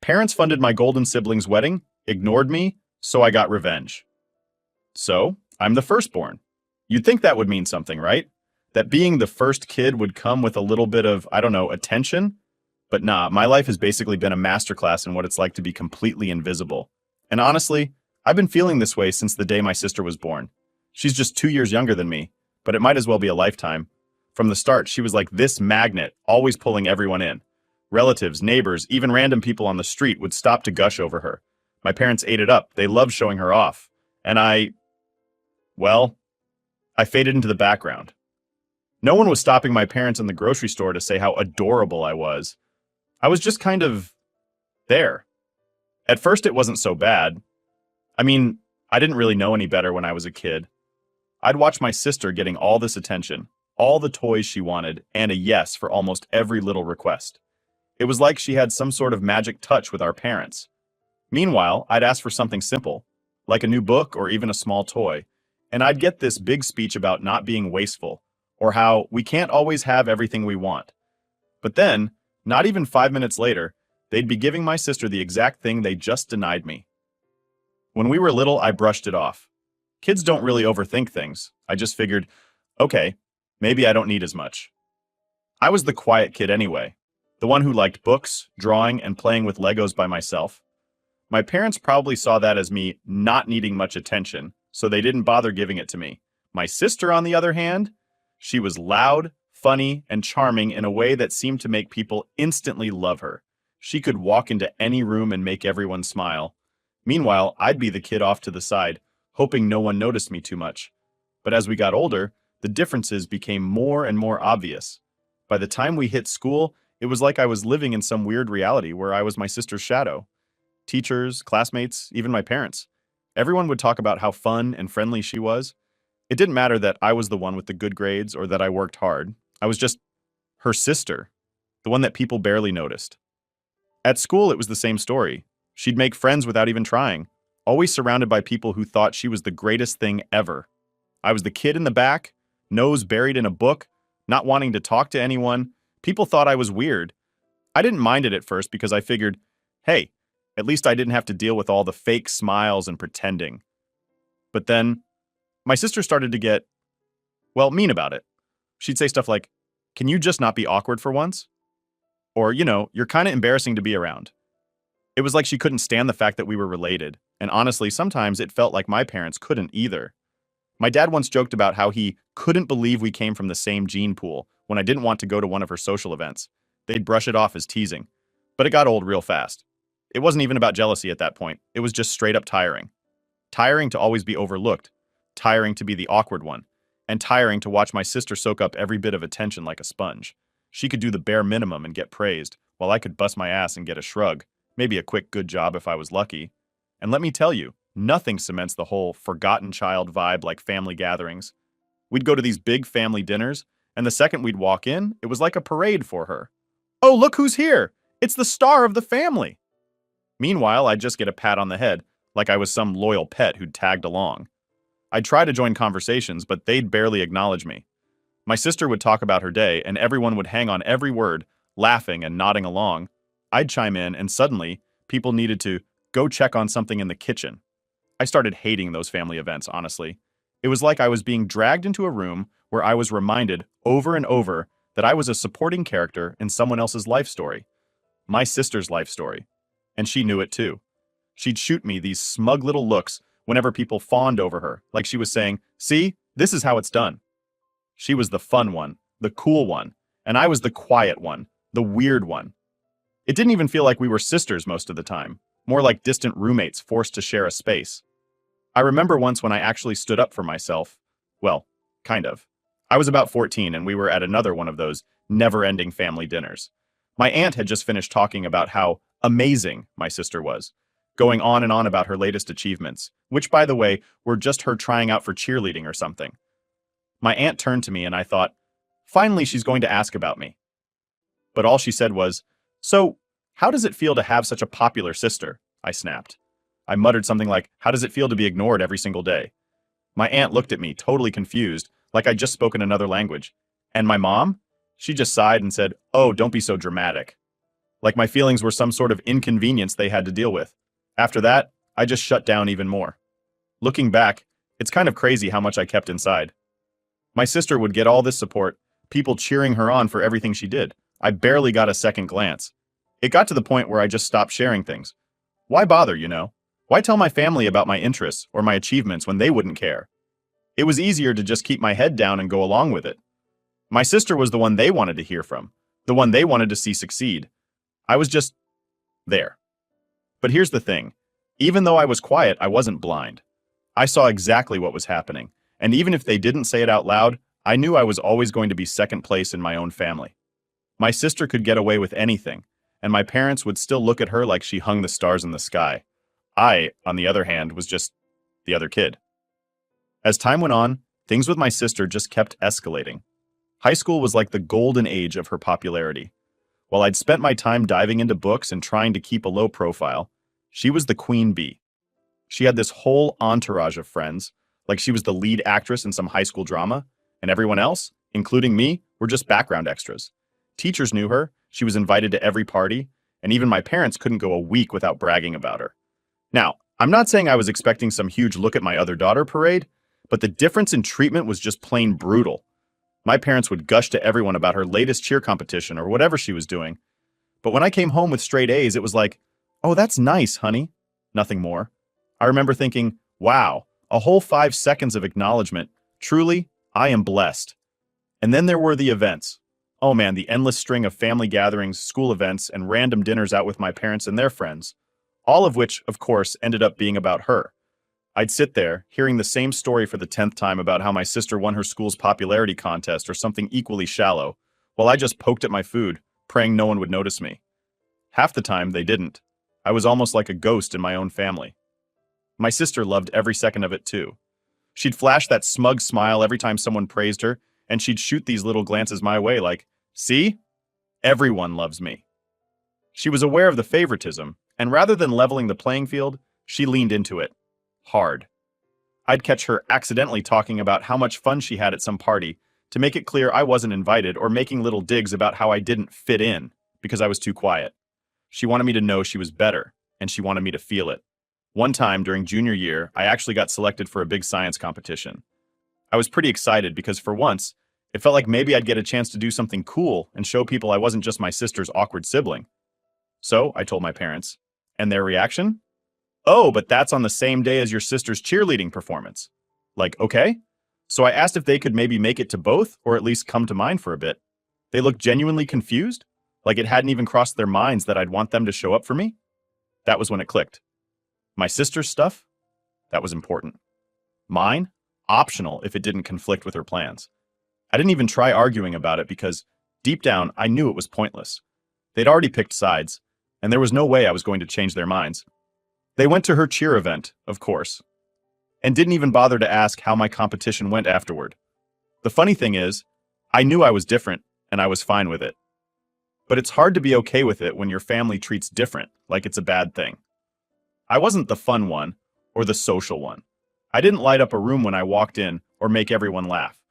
Parents funded my golden sibling's wedding, ignored me, so I got revenge. So, I'm the firstborn. You'd think that would mean something, right? That being the first kid would come with a little bit of, I don't know, attention? But nah, my life has basically been a masterclass in what it's like to be completely invisible. And honestly, I've been feeling this way since the day my sister was born. She's just 2 years younger than me, but it might as well be a lifetime. From the start, she was like this magnet, always pulling everyone in. Relatives, neighbors, even random people on the street would stop to gush over her. My parents ate it up. They loved showing her off. And well, I faded into the background. No one was stopping my parents in the grocery store to say how adorable I was. I was just kind of there. At first, it wasn't so bad. I mean, I didn't really know any better when I was a kid. I'd watch my sister getting all this attention, all the toys she wanted, and a yes for almost every little request. It was like she had some sort of magic touch with our parents. Meanwhile, I'd ask for something simple, like a new book or even a small toy, and I'd get this big speech about not being wasteful, or how we can't always have everything we want. But then, not even 5 minutes later, they'd be giving my sister the exact thing they just denied me. When we were little, I brushed it off. Kids don't really overthink things. I just figured, okay, maybe I don't need as much. I was the quiet kid anyway, the one who liked books, drawing, and playing with Legos by myself. My parents probably saw that as me not needing much attention, so they didn't bother giving it to me. My sister, on the other hand, she was loud, funny, and charming in a way that seemed to make people instantly love her. She could walk into any room and make everyone smile. Meanwhile, I'd be the kid off to the side, hoping no one noticed me too much. But as we got older, the differences became more and more obvious. By the time we hit school, it was like I was living in some weird reality where I was my sister's shadow. Teachers, classmates, even my parents. Everyone would talk about how fun and friendly she was. It didn't matter that I was the one with the good grades or that I worked hard. I was just her sister, the one that people barely noticed. At school, it was the same story. She'd make friends without even trying, always surrounded by people who thought she was the greatest thing ever. I was the kid in the back, nose buried in a book, not wanting to talk to anyone. People thought I was weird. I didn't mind it at first because I figured, hey, at least I didn't have to deal with all the fake smiles and pretending. But then, my sister started to get, well, mean about it. She'd say stuff like, can you just not be awkward for once? Or, you're kind of embarrassing to be around. It was like she couldn't stand the fact that we were related, and honestly, sometimes it felt like my parents couldn't either. My dad once joked about how he couldn't believe we came from the same gene pool when I didn't want to go to one of her social events. They'd brush it off as teasing. But it got old real fast. It wasn't even about jealousy at that point. It was just straight up tiring. Tiring to always be overlooked. Tiring to be the awkward one. And tiring to watch my sister soak up every bit of attention like a sponge. She could do the bare minimum and get praised, while I could bust my ass and get a shrug. Maybe a quick good job if I was lucky. And let me tell you, nothing cements the whole forgotten child vibe like family gatherings. We'd go to these big family dinners, and the second we'd walk in, it was like a parade for her. Oh, look who's here! It's the star of the family! Meanwhile, I'd just get a pat on the head, like I was some loyal pet who'd tagged along. I'd try to join conversations, but they'd barely acknowledge me. My sister would talk about her day, and everyone would hang on every word, laughing and nodding along. I'd chime in, and suddenly, people needed to go check on something in the kitchen. I started hating those family events, honestly. It was like I was being dragged into a room where I was reminded over and over that I was a supporting character in someone else's life story. My sister's life story. And she knew it too. She'd shoot me these smug little looks whenever people fawned over her, like she was saying, see, this is how it's done. She was the fun one, the cool one, and I was the quiet one, the weird one. It didn't even feel like we were sisters most of the time, more like distant roommates forced to share a space. I remember once when I actually stood up for myself. Well, kind of. I was about 14 and we were at another one of those never-ending family dinners. My aunt had just finished talking about how amazing my sister was, going on and on about her latest achievements, which, by the way, were just her trying out for cheerleading or something. My aunt turned to me and I thought, finally she's going to ask about me. But all she said was, so, how does it feel to have such a popular sister? I snapped. I muttered something like, how does it feel to be ignored every single day? My aunt looked at me, totally confused, like I'd just spoken another language. And my mom? She just sighed and said, oh, don't be so dramatic. like my feelings were some sort of inconvenience they had to deal with. After that, I just shut down even more. Looking back, it's kind of crazy how much I kept inside. My sister would get all this support, people cheering her on for everything she did. I barely got a second glance. It got to the point where I just stopped sharing things. Why bother, you know? Why tell my family about my interests or my achievements when they wouldn't care? It was easier to just keep my head down and go along with it. My sister was the one they wanted to hear from, the one they wanted to see succeed. I was just there. But here's the thing. Even though I was quiet, I wasn't blind. I saw exactly what was happening, and even if they didn't say it out loud, I knew I was always going to be second place in my own family. My sister could get away with anything, and my parents would still look at her like she hung the stars in the sky. I, on the other hand, was just the other kid. As time went on, things with my sister just kept escalating. High school was like the golden age of her popularity. While I'd spent my time diving into books and trying to keep a low profile, she was the queen bee. She had this whole entourage of friends, like she was the lead actress in some high school drama, and everyone else, including me, were just background extras. Teachers knew her, she was invited to every party, and even my parents couldn't go a week without bragging about her. Now, I'm not saying I was expecting some huge look at my other daughter parade, but the difference in treatment was just plain brutal. My parents would gush to everyone about her latest cheer competition or whatever she was doing. But when I came home with straight A's, it was like, "Oh, that's nice, honey." Nothing more. I remember thinking, wow, a whole 5 seconds of acknowledgement. Truly, I am blessed. And then there were the events. Oh man, the endless string of family gatherings, school events, and random dinners out with my parents and their friends. All of which, of course, ended up being about her. I'd sit there, hearing the same story for the 10th time about how my sister won her school's popularity contest or something equally shallow, while I just poked at my food, praying no one would notice me. Half the time, they didn't. I was almost like a ghost in my own family. My sister loved every second of it too. She'd flash that smug smile every time someone praised her, and she'd shoot these little glances my way like, "See? Everyone loves me." She was aware of the favoritism, and rather than leveling the playing field, she leaned into it. Hard. I'd catch her accidentally talking about how much fun she had at some party to make it clear I wasn't invited, or making little digs about how I didn't fit in because I was too quiet. She wanted me to know she was better, and she wanted me to feel it. One time during junior year, I actually got selected for a big science competition. I was pretty excited because for once, it felt like maybe I'd get a chance to do something cool and show people I wasn't just my sister's awkward sibling. So I told my parents, and their reaction? "Oh, but that's on the same day as your sister's cheerleading performance." Like, okay. So I asked if they could maybe make it to both, or at least come to mine for a bit. They looked genuinely confused, like it hadn't even crossed their minds that I'd want them to show up for me. That was when it clicked. My sister's stuff? That was important. Mine? Optional if it didn't conflict with her plans. I didn't even try arguing about it because, deep down, I knew it was pointless. They'd already picked sides, and there was no way I was going to change their minds. They went to her cheer event, of course, and didn't even bother to ask how my competition went afterward. The funny thing is, I knew I was different, and I was fine with it. But it's hard to be okay with it when your family treats different like it's a bad thing. I wasn't the fun one, or the social one. I didn't light up a room when I walked in, or make everyone laugh.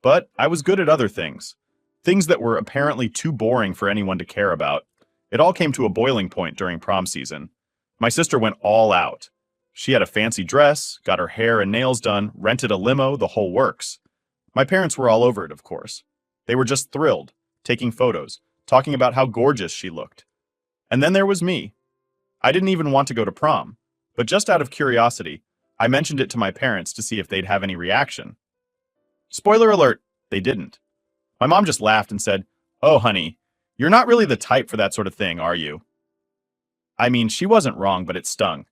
But I was good at other things. Things that were apparently too boring for anyone to care about. It all came to a boiling point during prom season. My sister went all out. She had a fancy dress, got her hair and nails done, rented a limo, the whole works. My parents were all over it, of course. They were just thrilled, taking photos, talking about how gorgeous she looked. And then there was me. I didn't even want to go to prom, but just out of curiosity, I mentioned it to my parents to see if they'd have any reaction. Spoiler alert, they didn't. My mom just laughed and said, "Oh, honey, you're not really the type for that sort of thing, are you?" I mean, she wasn't wrong, but it stung.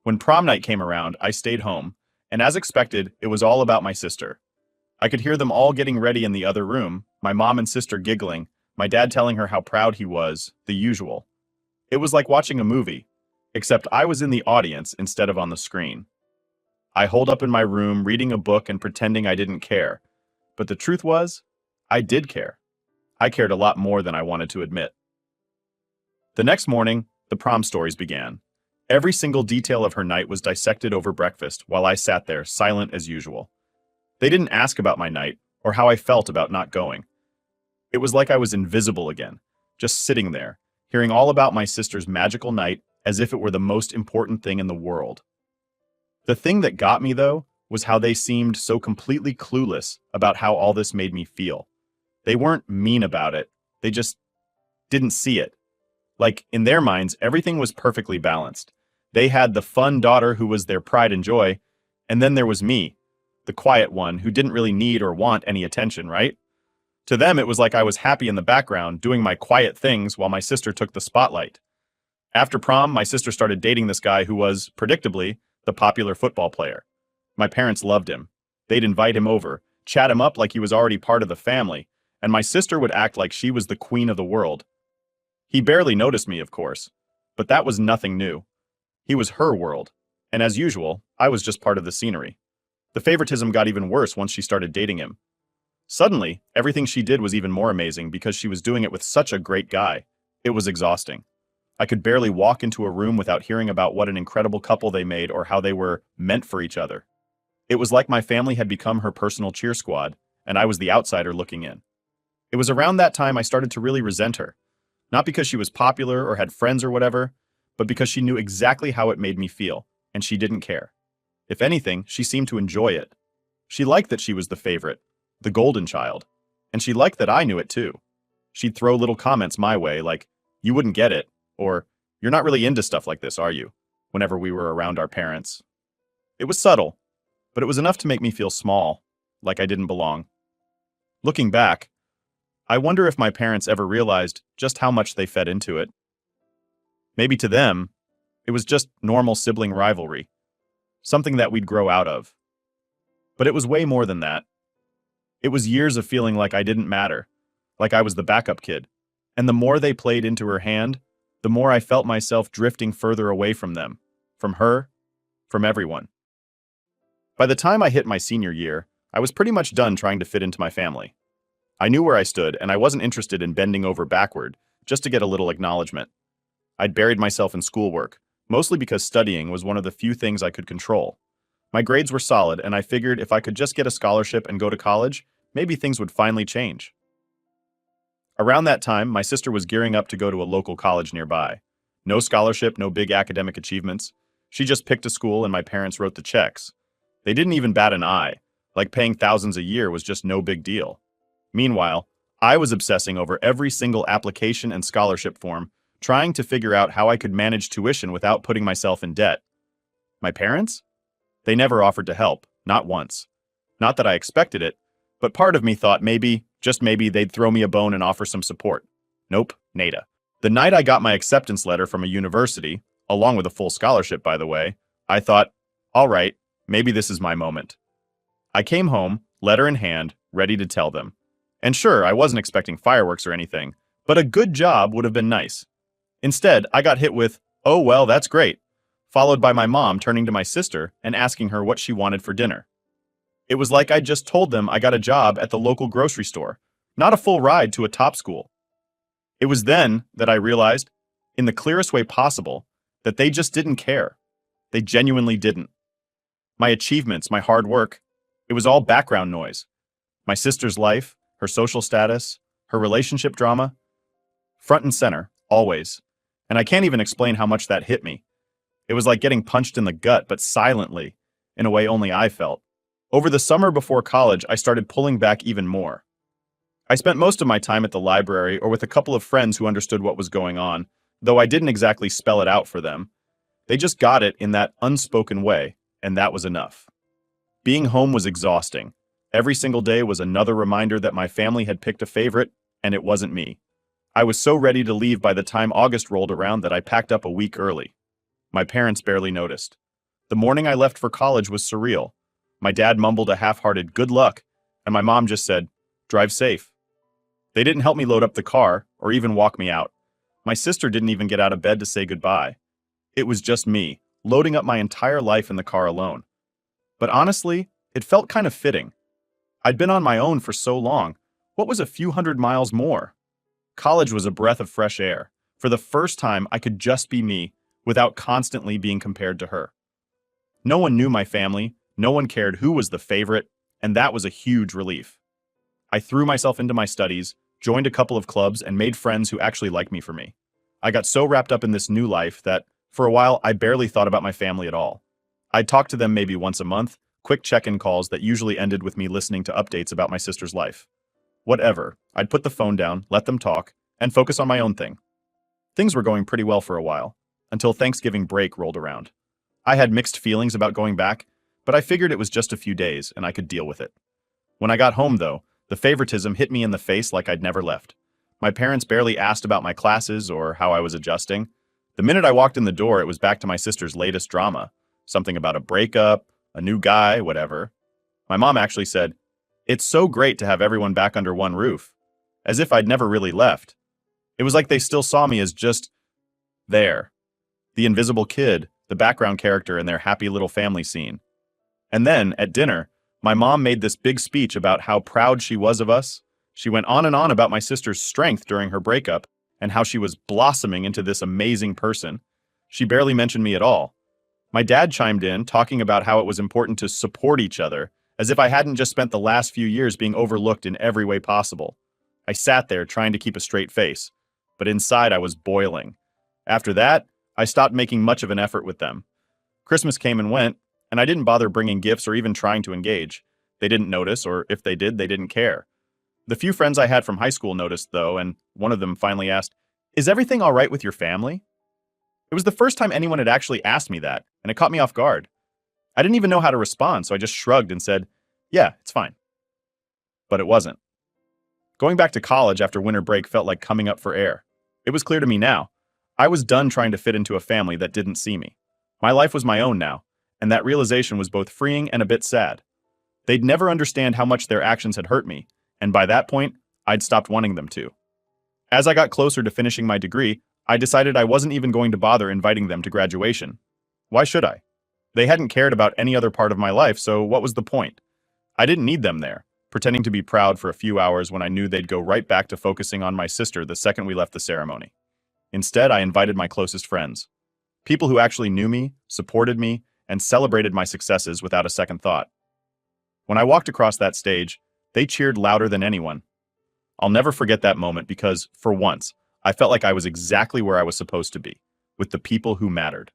When prom night came around, I stayed home, and as expected, it was all about my sister. I could hear them all getting ready in the other room, my mom and sister giggling, my dad telling her how proud he was, the usual. It was like watching a movie, except I was in the audience instead of on the screen. I holed up in my room reading a book and pretending I didn't care, but the truth was, I did care. I cared a lot more than I wanted to admit. The next morning, the prom stories began. Every single detail of her night was dissected over breakfast while I sat there, silent as usual. They didn't ask about my night or how I felt about not going. It was like I was invisible again, just sitting there, hearing all about my sister's magical night as if it were the most important thing in the world. The thing that got me, though, was how they seemed so completely clueless about how all this made me feel. They weren't mean about it, they just didn't see it. Like, in their minds, everything was perfectly balanced. They had the fun daughter who was their pride and joy, and then there was me, the quiet one who didn't really need or want any attention, right? To them, it was like I was happy in the background, doing my quiet things while my sister took the spotlight. After prom, my sister started dating this guy who was, predictably, the popular football player. My parents loved him. They'd invite him over, chat him up like he was already part of the family, and my sister would act like she was the queen of the world. He barely noticed me, of course, but that was nothing new. He was her world, and as usual, I was just part of the scenery. The favoritism got even worse once she started dating him. Suddenly, everything she did was even more amazing because she was doing it with such a great guy. It was exhausting. I could barely walk into a room without hearing about what an incredible couple they made or how they were meant for each other. It was like my family had become her personal cheer squad, and I was the outsider looking in. It was around that time I started to really resent her. Not because she was popular or had friends or whatever, but because she knew exactly how it made me feel, and she didn't care. If anything, she seemed to enjoy it. She liked that she was the favorite, the golden child, and she liked that I knew it too. She'd throw little comments my way like, "You wouldn't get it," or "You're not really into stuff like this, are you?" whenever we were around our parents. It was subtle, but it was enough to make me feel small, like I didn't belong. Looking back, I wonder if my parents ever realized just how much they fed into it. Maybe to them, it was just normal sibling rivalry, something that we'd grow out of. But it was way more than that. It was years of feeling like I didn't matter, like I was the backup kid. And the more they played into her hand, the more I felt myself drifting further away from them, from her, from everyone. By the time I hit my senior year, I was pretty much done trying to fit into my family. I knew where I stood, and I wasn't interested in bending over backward just to get a little acknowledgement. I'd buried myself in schoolwork, mostly because studying was one of the few things I could control. My grades were solid, and I figured if I could just get a scholarship and go to college, maybe things would finally change. Around that time, my sister was gearing up to go to a local college nearby. No scholarship, no big academic achievements. She just picked a school and my parents wrote the checks. They didn't even bat an eye, like paying thousands a year was just no big deal. Meanwhile, I was obsessing over every single application and scholarship form, trying to figure out how I could manage tuition without putting myself in debt. My parents? They never offered to help, not once. Not that I expected it, but part of me thought maybe, just maybe, they'd throw me a bone and offer some support. Nope, nada. The night I got my acceptance letter from a university, along with a full scholarship, by the way, I thought, all right, maybe this is my moment. I came home, letter in hand, ready to tell them. And sure, I wasn't expecting fireworks or anything, but a good job would have been nice. Instead, I got hit with, "Oh well, that's great," followed by my mom turning to my sister and asking her what she wanted for dinner. It was like I'd just told them I got a job at the local grocery store, not a full ride to a top school. It was then that I realized, in the clearest way possible, that they just didn't care. They genuinely didn't. My achievements, my hard work, it was all background noise. My sister's life, her social status, her relationship drama, front and center, always. And I can't even explain how much that hit me. It was like getting punched in the gut, but silently, in a way only I felt. Over the summer before college, I started pulling back even more. I spent most of my time at the library or with a couple of friends who understood what was going on, though I didn't exactly spell it out for them. They just got it in that unspoken way, and that was enough. Being home was exhausting. Every single day was another reminder that my family had picked a favorite, and it wasn't me. I was so ready to leave by the time August rolled around that I packed up a week early. My parents barely noticed. The morning I left for college was surreal. My dad mumbled a half-hearted "good luck," and my mom just said, "drive safe." They didn't help me load up the car or even walk me out. My sister didn't even get out of bed to say goodbye. It was just me, loading up my entire life in the car alone. But honestly, it felt kind of fitting. I'd been on my own for so long. What was a few hundred miles more? College was a breath of fresh air. For the first time, I could just be me, without constantly being compared to her. No one knew my family, no one cared who was the favorite, and that was a huge relief. I threw myself into my studies, joined a couple of clubs, and made friends who actually liked me for me. I got so wrapped up in this new life that, for a while, I barely thought about my family at all. I'd talk to them maybe once a month, quick check-in calls that usually ended with me listening to updates about my sister's life. Whatever, I'd put the phone down, let them talk, and focus on my own thing. Things were going pretty well for a while, until Thanksgiving break rolled around. I had mixed feelings about going back, but I figured it was just a few days and I could deal with it. When I got home, though, the favoritism hit me in the face like I'd never left. My parents barely asked about my classes or how I was adjusting. The minute I walked in the door, it was back to my sister's latest drama. Something about a breakup, a new guy, whatever. My mom actually said, "It's so great to have everyone back under one roof." As if I'd never really left. It was like they still saw me as just there. The invisible kid, the background character in their happy little family scene. And then, at dinner, my mom made this big speech about how proud she was of us. She went on and on about my sister's strength during her breakup and how she was blossoming into this amazing person. She barely mentioned me at all. My dad chimed in, talking about how it was important to support each other, as if I hadn't just spent the last few years being overlooked in every way possible. I sat there trying to keep a straight face, but inside I was boiling. After that, I stopped making much of an effort with them. Christmas came and went, and I didn't bother bringing gifts or even trying to engage. They didn't notice, or if they did, they didn't care. The few friends I had from high school noticed, though, and one of them finally asked, "Is everything all right with your family?" It was the first time anyone had actually asked me that, and it caught me off guard. I didn't even know how to respond, so I just shrugged and said, "Yeah, it's fine." But it wasn't. Going back to college after winter break felt like coming up for air. It was clear to me now. I was done trying to fit into a family that didn't see me. My life was my own now, and that realization was both freeing and a bit sad. They'd never understand how much their actions had hurt me, and by that point, I'd stopped wanting them to. As I got closer to finishing my degree, I decided I wasn't even going to bother inviting them to graduation. Why should I? They hadn't cared about any other part of my life, so what was the point? I didn't need them there, pretending to be proud for a few hours when I knew they'd go right back to focusing on my sister the second we left the ceremony. Instead, I invited my closest friends. People who actually knew me, supported me, and celebrated my successes without a second thought. When I walked across that stage, they cheered louder than anyone. I'll never forget that moment because, for once, I felt like I was exactly where I was supposed to be, with the people who mattered.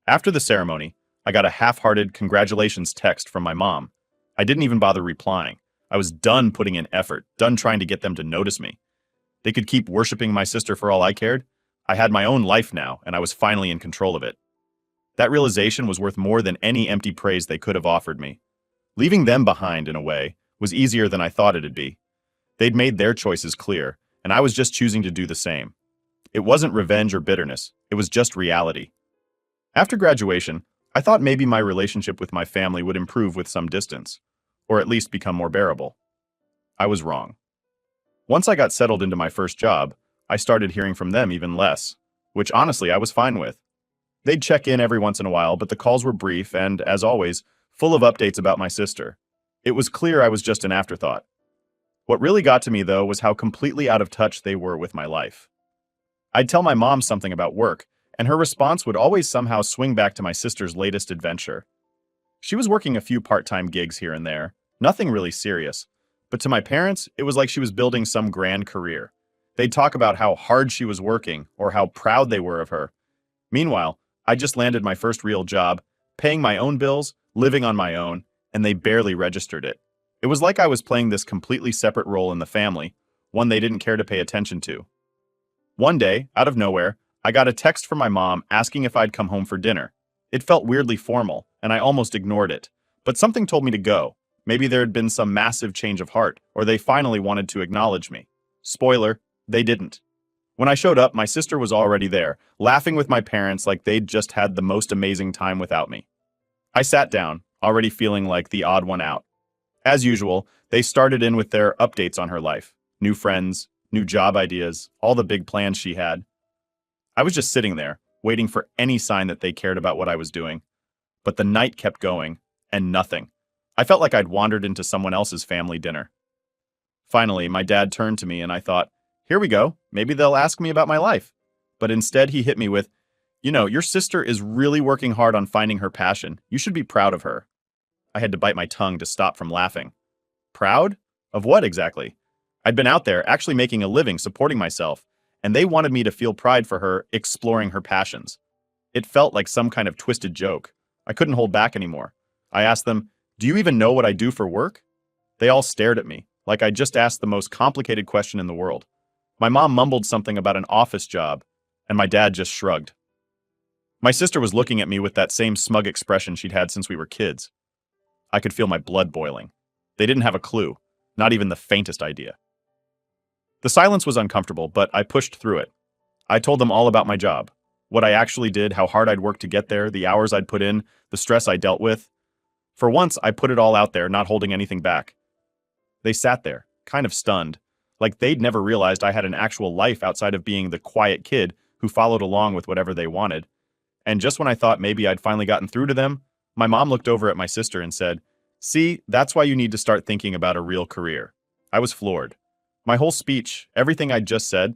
After the ceremony, I got a half-hearted congratulations text from my mom. I didn't even bother replying. I was done putting in effort, done trying to get them to notice me. They could keep worshiping my sister for all I cared. I had my own life now, and I was finally in control of it. That realization was worth more than any empty praise they could have offered me. Leaving them behind, in a way, was easier than I thought it'd be. They'd made their choices clear, and I was just choosing to do the same. It wasn't revenge or bitterness, it was just reality. After graduation, I thought maybe my relationship with my family would improve with some distance, or at least become more bearable. I was wrong. Once I got settled into my first job, I started hearing from them even less, which honestly I was fine with. They'd check in every once in a while, but the calls were brief and, as always, full of updates about my sister. It was clear I was just an afterthought. What really got to me, though, was how completely out of touch they were with my life. I'd tell my mom something about work, and her response would always somehow swing back to my sister's latest adventure. She was working a few part-time gigs here and there, nothing really serious, but to my parents, it was like she was building some grand career. They'd talk about how hard she was working, or how proud they were of her. Meanwhile, I just landed my first real job, paying my own bills, living on my own, and they barely registered it. It was like I was playing this completely separate role in the family, one they didn't care to pay attention to. One day, out of nowhere, I got a text from my mom asking if I'd come home for dinner. It felt weirdly formal, and I almost ignored it. But something told me to go. Maybe there had been some massive change of heart, or they finally wanted to acknowledge me. Spoiler, they didn't. When I showed up, my sister was already there, laughing with my parents like they'd just had the most amazing time without me. I sat down, already feeling like the odd one out. As usual, they started in with their updates on her life. New friends, new job ideas, all the big plans she had. I was just sitting there, waiting for any sign that they cared about what I was doing. But the night kept going, and nothing. I felt like I'd wandered into someone else's family dinner. Finally, my dad turned to me and I thought, here we go, maybe they'll ask me about my life. But instead he hit me with, your sister is really working hard on finding her passion. You should be proud of her. I had to bite my tongue to stop from laughing. Proud? Of what exactly? I'd been out there, actually making a living, supporting myself, and they wanted me to feel pride for her exploring her passions. It felt like some kind of twisted joke. I couldn't hold back anymore. I asked them, "Do you even know what I do for work?" They all stared at me, like I just asked the most complicated question in the world. My mom mumbled something about an office job, and my dad just shrugged. My sister was looking at me with that same smug expression she'd had since we were kids. I could feel my blood boiling. They didn't have a clue, not even the faintest idea. The silence was uncomfortable, but I pushed through it. I told them all about my job, what I actually did, how hard I'd worked to get there, the hours I'd put in, the stress I dealt with. For once, I put it all out there, not holding anything back. They sat there, kind of stunned, like they'd never realized I had an actual life outside of being the quiet kid who followed along with whatever they wanted. And just when I thought maybe I'd finally gotten through to them, my mom looked over at my sister and said, "See, that's why you need to start thinking about a real career." I was floored. My whole speech, everything I'd just said,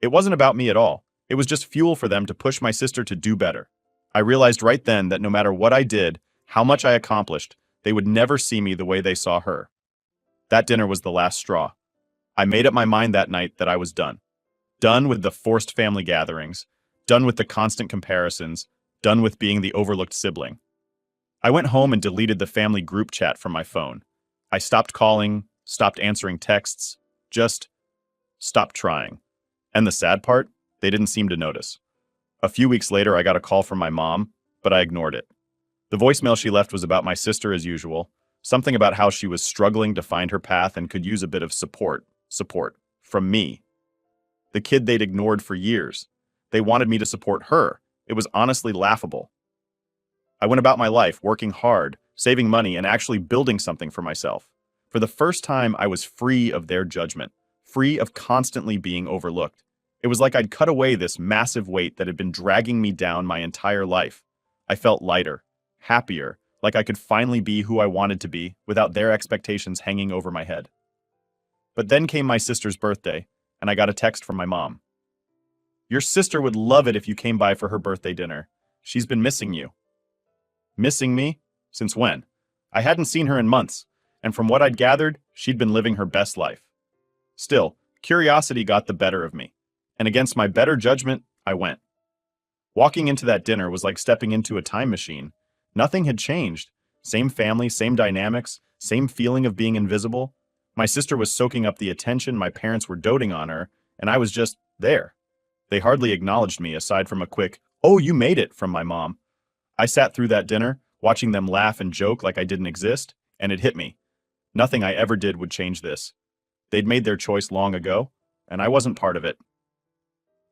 it wasn't about me at all. It was just fuel for them to push my sister to do better. I realized right then that no matter what I did, how much I accomplished, they would never see me the way they saw her. That dinner was the last straw. I made up my mind that night that I was done. Done with the forced family gatherings, done with the constant comparisons, done with being the overlooked sibling. I went home and deleted the family group chat from my phone. I stopped calling, stopped answering texts, just stopped trying. And the sad part, they didn't seem to notice. A few weeks later, I got a call from my mom, but I ignored it. The voicemail she left was about my sister as usual, something about how she was struggling to find her path and could use a bit of support from me. The kid they'd ignored for years. They wanted me to support her. It was honestly laughable. I went about my life working hard, saving money, and actually building something for myself. For the first time, I was free of their judgment, free of constantly being overlooked. It was like I'd cut away this massive weight that had been dragging me down my entire life. I felt lighter, happier, like I could finally be who I wanted to be without their expectations hanging over my head. But then came my sister's birthday, and I got a text from my mom. "Your sister would love it if you came by for her birthday dinner. She's been missing you." Missing me? Since when? I hadn't seen her in months, and from what I'd gathered, she'd been living her best life. Still, curiosity got the better of me, and against my better judgment, I went. Walking into that dinner was like stepping into a time machine. Nothing had changed. Same family, same dynamics, same feeling of being invisible. My sister was soaking up the attention, my parents were doting on her, and I was just there. They hardly acknowledged me aside from a quick, "Oh, you made it," from my mom. I sat through that dinner, watching them laugh and joke like I didn't exist, and it hit me. Nothing I ever did would change this. They'd made their choice long ago, and I wasn't part of it.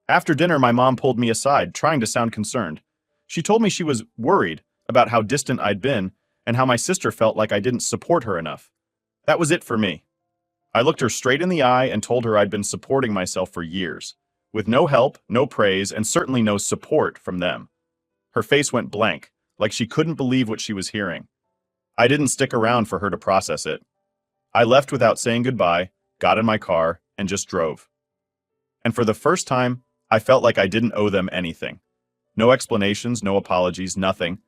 After dinner, my mom pulled me aside, trying to sound concerned. She told me she was worried about how distant I'd been and how my sister felt like I didn't support her enough. That was it for me. I looked her straight in the eye and told her I'd been supporting myself for years, with no help, no praise, and certainly no support from them. Her face went blank, like she couldn't believe what she was hearing. I didn't stick around for her to process it. I left without saying goodbye, got in my car, and just drove. And for the first time, I felt like I didn't owe them anything. No explanations, no apologies, nothing.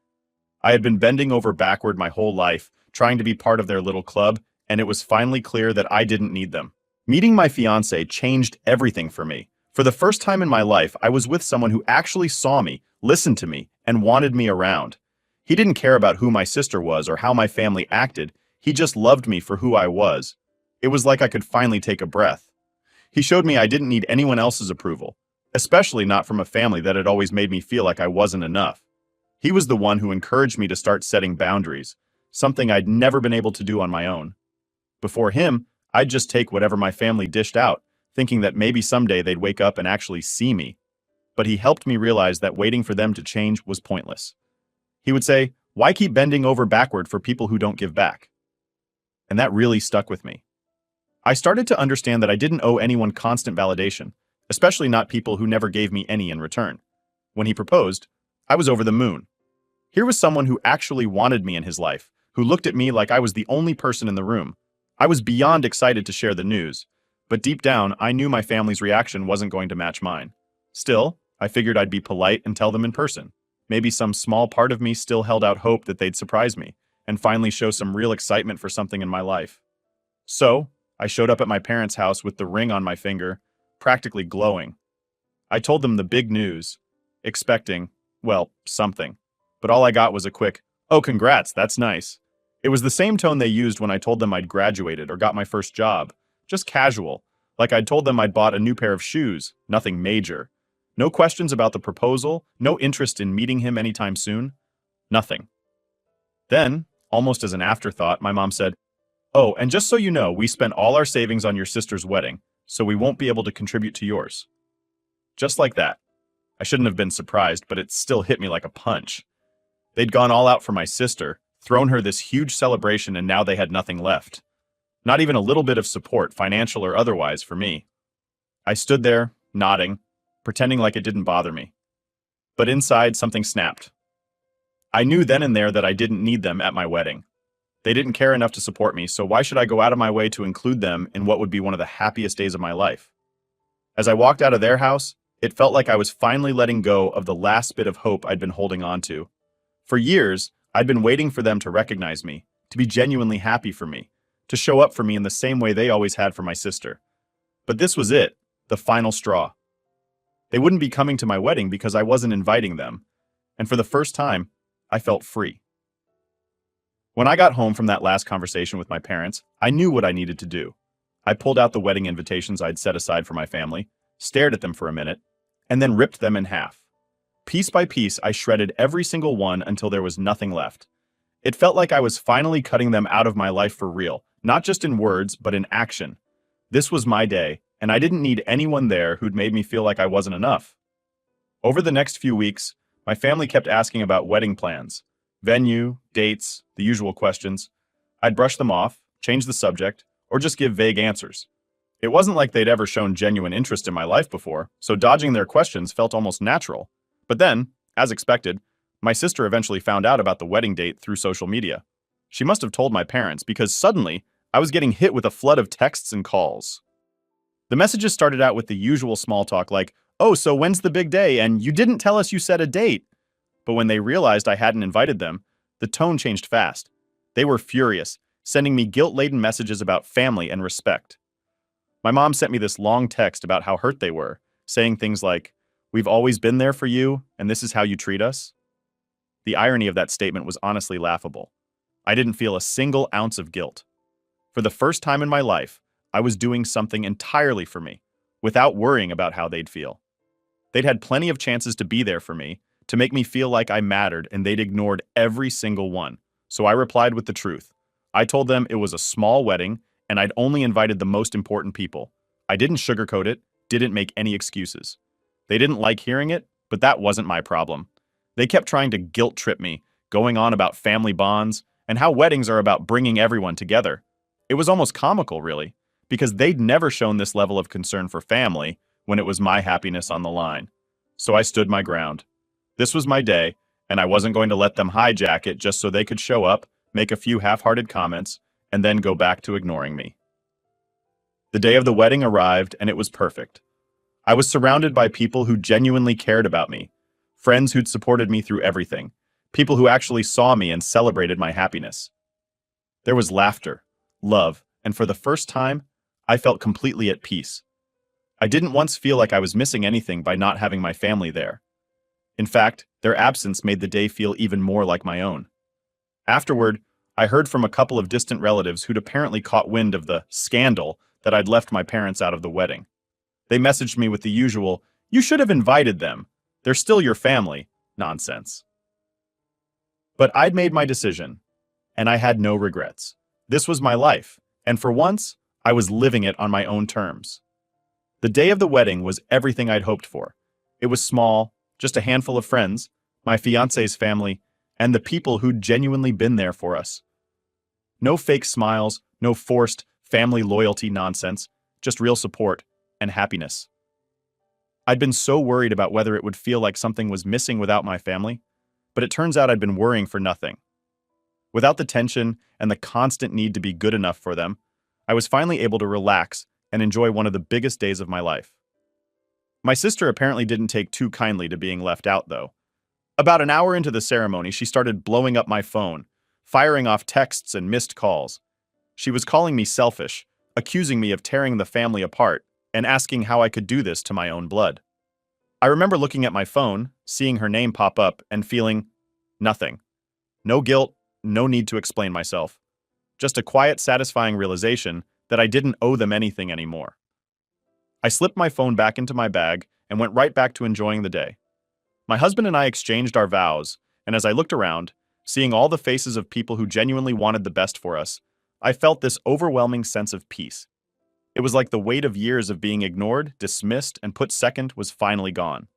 I had been bending over backward my whole life, trying to be part of their little club, and it was finally clear that I didn't need them. Meeting my fiancé changed everything for me. For the first time in my life, I was with someone who actually saw me, listened to me, and wanted me around. He didn't care about who my sister was or how my family acted. He just loved me for who I was. It was like I could finally take a breath. He showed me I didn't need anyone else's approval, especially not from a family that had always made me feel like I wasn't enough. He was the one who encouraged me to start setting boundaries, something I'd never been able to do on my own. Before him, I'd just take whatever my family dished out, thinking that maybe someday they'd wake up and actually see me. But he helped me realize that waiting for them to change was pointless. He would say, "Why keep bending over backward for people who don't give back?" And that really stuck with me. I started to understand that I didn't owe anyone constant validation, especially not people who never gave me any in return. When he proposed, I was over the moon. Here was someone who actually wanted me in his life, who looked at me like I was the only person in the room. I was beyond excited to share the news, but deep down, I knew my family's reaction wasn't going to match mine. Still, I figured I'd be polite and tell them in person. Maybe some small part of me still held out hope that they'd surprise me and finally show some real excitement for something in my life. So, I showed up at my parents' house with the ring on my finger, practically glowing. I told them the big news, expecting, well, something. But all I got was a quick, "Oh, congrats, that's nice." It was the same tone they used when I told them I'd graduated or got my first job. Just casual, like I'd told them I'd bought a new pair of shoes, nothing major. No questions about the proposal, no interest in meeting him anytime soon. Nothing. Then, almost as an afterthought, my mom said, "Oh, and just so you know, we spent all our savings on your sister's wedding, so we won't be able to contribute to yours." Just like that. I shouldn't have been surprised, but it still hit me like a punch. They'd gone all out for my sister, thrown her this huge celebration, and now they had nothing left. Not even a little bit of support, financial or otherwise, for me. I stood there, nodding, pretending like it didn't bother me. But inside, something snapped. I knew then and there that I didn't need them at my wedding. They didn't care enough to support me, so why should I go out of my way to include them in what would be one of the happiest days of my life? As I walked out of their house, it felt like I was finally letting go of the last bit of hope I'd been holding on to. For years, I'd been waiting for them to recognize me, to be genuinely happy for me, to show up for me in the same way they always had for my sister. But this was it, the final straw. They wouldn't be coming to my wedding because I wasn't inviting them, and for the first time, I felt free. When I got home from that last conversation with my parents, I knew what I needed to do. I pulled out the wedding invitations I'd set aside for my family, stared at them for a minute, and then ripped them in half. Piece by piece, I shredded every single one until there was nothing left. It felt like I was finally cutting them out of my life for real, not just in words, but in action. This was my day, and I didn't need anyone there who'd made me feel like I wasn't enough. Over the next few weeks, my family kept asking about wedding plans, venue, dates, the usual questions. I'd brush them off, change the subject, or just give vague answers. It wasn't like they'd ever shown genuine interest in my life before, so dodging their questions felt almost natural. But then, as expected, my sister eventually found out about the wedding date through social media. She must have told my parents because suddenly, I was getting hit with a flood of texts and calls. The messages started out with the usual small talk like, "Oh, so when's the big day? And you didn't tell us you set a date." But when they realized I hadn't invited them, the tone changed fast. They were furious, sending me guilt-laden messages about family and respect. My mom sent me this long text about how hurt they were, saying things like, "We've always been there for you, and this is how you treat us." The irony of that statement was honestly laughable. I didn't feel a single ounce of guilt. For the first time in my life, I was doing something entirely for me, without worrying about how they'd feel. They'd had plenty of chances to be there for me, to make me feel like I mattered, and they'd ignored every single one. So I replied with the truth. I told them it was a small wedding, and I'd only invited the most important people. I didn't sugarcoat it, didn't make any excuses. They didn't like hearing it, but that wasn't my problem. They kept trying to guilt trip me, going on about family bonds, and how weddings are about bringing everyone together. It was almost comical, really, because they'd never shown this level of concern for family when it was my happiness on the line. So I stood my ground. This was my day, and I wasn't going to let them hijack it just so they could show up, make a few half-hearted comments, and then go back to ignoring me. The day of the wedding arrived, and it was perfect. I was surrounded by people who genuinely cared about me, friends who'd supported me through everything, people who actually saw me and celebrated my happiness. There was laughter, love, and for the first time, I felt completely at peace. I didn't once feel like I was missing anything by not having my family there. In fact, their absence made the day feel even more like my own. Afterward, I heard from a couple of distant relatives who'd apparently caught wind of the scandal that I'd left my parents out of the wedding. They messaged me with the usual, "You should have invited them. They're still your family," nonsense. But I'd made my decision, and I had no regrets. This was my life, and for once, I was living it on my own terms. The day of the wedding was everything I'd hoped for. It was small, just a handful of friends, my fiancé's family, and the people who'd genuinely been there for us. No fake smiles, no forced family loyalty nonsense, just real support and happiness. I'd been so worried about whether it would feel like something was missing without my family, but it turns out I'd been worrying for nothing. Without the tension and the constant need to be good enough for them, I was finally able to relax and enjoy one of the biggest days of my life. My sister apparently didn't take too kindly to being left out, though. About an hour into the ceremony, she started blowing up my phone, firing off texts and missed calls. She was calling me selfish, accusing me of tearing the family apart, and asking how I could do this to my own blood. I remember looking at my phone, seeing her name pop up, and feeling nothing. No guilt, no need to explain myself. Just a quiet, satisfying realization that I didn't owe them anything anymore. I slipped my phone back into my bag and went right back to enjoying the day. My husband and I exchanged our vows, and as I looked around, seeing all the faces of people who genuinely wanted the best for us, I felt this overwhelming sense of peace. It was like the weight of years of being ignored, dismissed, and put second was finally gone.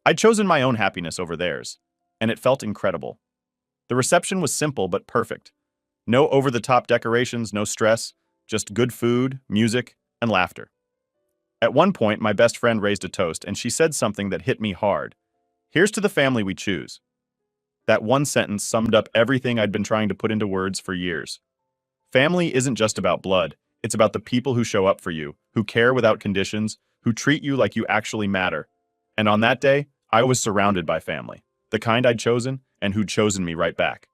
I'd chosen my own happiness over theirs, and it felt incredible. The reception was simple but perfect. No over-the-top decorations, no stress, just good food, music, and laughter. At one point, my best friend raised a toast, and she said something that hit me hard. Here's to the family we choose. That one sentence summed up everything I'd been trying to put into words for years. Family isn't just about blood, it's about the people who show up for you, who care without conditions, who treat you like you actually matter. And on that day, I was surrounded by family, the kind I'd chosen and who'd chosen me right back.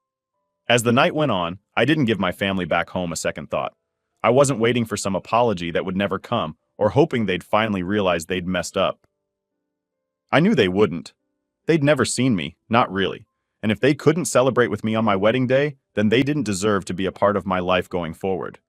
As the night went on, I didn't give my family back home a second thought. I wasn't waiting for some apology that would never come, or hoping they'd finally realize they'd messed up. I knew they wouldn't. They'd never seen me, not really. And if they couldn't celebrate with me on my wedding day, then they didn't deserve to be a part of my life going forward.